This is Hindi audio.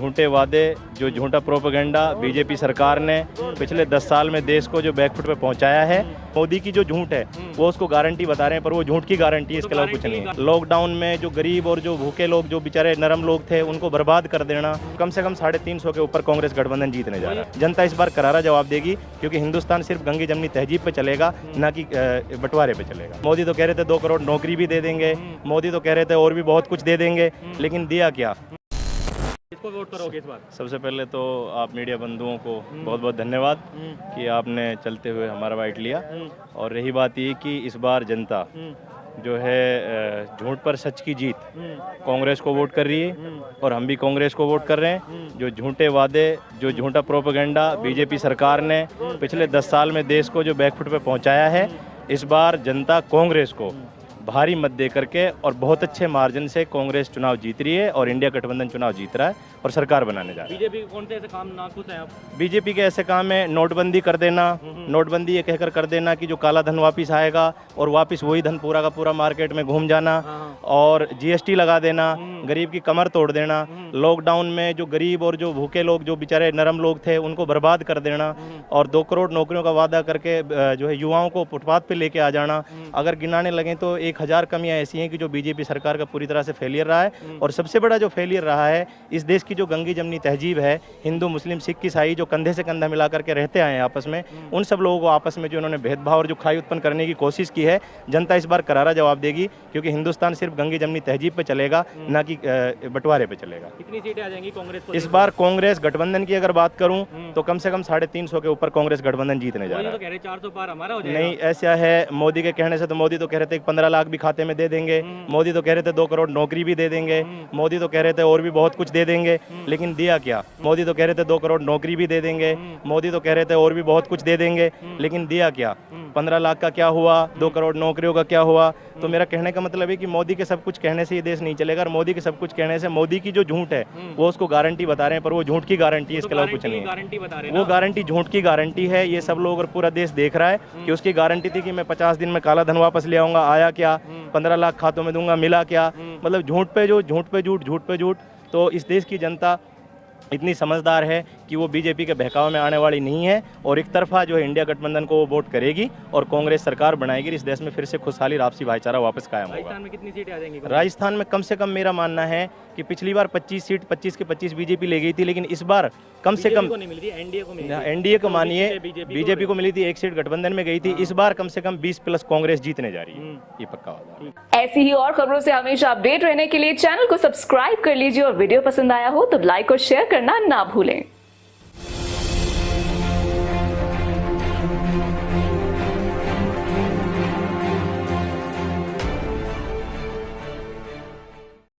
झूठे वादे, जो झूठा प्रोपेगेंडा बीजेपी सरकार ने पिछले 10 साल में देश को जो बैकफुट पे पहुंचाया है, मोदी की जो झूठ है वो उसको गारंटी बता रहे हैं, पर वो झूठ की गारंटी है, इसके अलावा कुछ नहीं है। लॉकडाउन में जो गरीब और जो भूखे लोग, जो बेचारे नरम लोग थे, उनको बर्बाद कर देना। कम से कम 350 के ऊपर कांग्रेस गठबंधन जीतने जा रहा है। जनता इस बार करारा जवाब देगी, क्योंकि हिंदुस्तान सिर्फ गंगी जमनी तहजीब पे चलेगा, ना कि बंटवारे पे चलेगा। मोदी तो कह रहे थे 2 करोड़ नौकरी भी दे देंगे, मोदी तो कह रहे थे और भी बहुत कुछ दे देंगे, लेकिन दिया क्या? किसको वोट करोगे इस बार? सबसे पहले तो आप मीडिया बंधुओं को बहुत बहुत धन्यवाद कि आपने चलते हुए हमारा वाइट लिया। और रही बात ये कि इस बार जनता जो है झूठ पर सच की जीत, कांग्रेस को वोट कर रही है और हम भी कांग्रेस को वोट कर रहे हैं। जो झूठे वादे, जो झूठा प्रोपेगेंडा बीजेपी सरकार ने पिछले 10 साल में देश को जो बैकफुट पे पहुंचाया है, इस बार जनता कांग्रेस को भारी मत दे करके और बहुत अच्छे मार्जिन से कांग्रेस चुनाव जीत रही है और इंडिया गठबंधन चुनाव जीत रहा है और सरकार बनाने जा रहा है। बीजेपी के कौन से ऐसे काम नाखुश हैं आप? बीजेपी के ऐसे काम है नोटबंदी कर देना, नोटबंदी ये कहकर कर देना कि जो काला धन वापस आएगा और वापस वही धन पूरा का पूरा मार्केट में घूम जाना, और जीएसटी लगा देना, गरीब की कमर तोड़ देना, लॉकडाउन में जो गरीब और जो भूखे लोग, जो बेचारे नरम लोग थे, उनको बर्बाद कर देना, और 2 करोड़ नौकरियों का वादा करके जो है युवाओं को फुटपाथ पे लेके आ जाना। अगर गिनाने लगें तो 1000 कमियां ऐसी हैं कि जो बीजेपी सरकार का पूरी तरह से फेलियर रहा है। और सबसे बड़ा जो फेलियर रहा है, इस देश की जो गंगी जमनी तहजीब है, हिंदू मुस्लिम सिख ईसाई जो कंधे से कंधा मिला करके रहते आए हैं आपस में, उन सब लोगों को आपस में जो उन्होंने भेदभाव और जो खाई उत्पन्न करने की कोशिश की है, जनता इस बार करारा जवाब देगी, क्योंकि हिंदुस्तान सिर्फ गंगी जमनी तहजीब पे चलेगा, ना कि बंटवारे पे चलेगा। कितनी सीटें आ जाएंगी कांग्रेस को? इस बार कांग्रेस गठबंधन की अगर बात करूं तो कम से कम 350 के ऊपर कांग्रेस गठबंधन जीतने जा रहा है। तो कह रहे 400 पार हमारा हो जाएगा। नहीं, ऐसा है मोदी के कहने से, तो मोदी तो कह रहे थे 15 लाख भी खाते में दे देंगे, मोदी तो कह रहे थे 2 करोड़ नौकरी भी दे देंगे, मोदी तो कह रहे थे और भी बहुत कुछ दे देंगे, लेकिन दिया क्या? मोदी तो कह रहे थे 2 करोड़ नौकरी भी दे देंगे, मोदी तो कह रहे थे और भी बहुत कुछ दे देंगे, लेकिन दिया क्या? 15 लाख का क्या हुआ? 2 करोड़ नौकरियों का क्या हुआ? तो मेरा कहने का मतलब है कि मोदी के सब कुछ कहने से ये देश नहीं चलेगा, और मोदी के सब कुछ कहने से मोदी की जो झूठ है वो उसको गारंटी बता रहे हैं, पर वो झूठ की गारंटी है, इसके अलावा कुछ नहीं है। गारंटी बता रहे हैं, वो गारंटी झूठ की गारंटी है। ये सब लोग और पूरा देश देख रहा है कि उसकी गारंटी थी कि मैं 50 दिन में काला धन वापस ले आऊंगा, आया क्या? 15 लाख खातों में दूंगा, मिला क्या? मतलब झूठ पे झूठ, झूठ पे झूठ, झूठ पे झूठ। तो इस देश की जनता इतनी समझदार है कि वो बीजेपी के बहकावे में आने वाली नहीं है, और एक तरफा जो है इंडिया गठबंधन को वो वोट करेगी और कांग्रेस सरकार बनाएगी। इस देश में फिर से खुशहाली, आपसी भाईचारा वापस कायम होगा। राजस्थान में कितनी सीटें आ जाएंगी? राजस्थान में कम से कम मेरा मानना है कि पिछली बार 25 सीट, 25 के 25 बीजेपी ले गई थी, लेकिन इस बार कम से कम एनडीए को मानिए, बीजेपी को मिली थी 1 सीट, गठबंधन में गई थी। इस बार कम से कम 20+ कांग्रेस जीतने जा रही है, ये पक्का वादा है। ऐसी ही और खबरों से हमेशा अपडेट रहने के लिए चैनल को सब्सक्राइब कर लीजिए, और वीडियो पसंद आया हो तो लाइक और शेयर करना ना भूलें।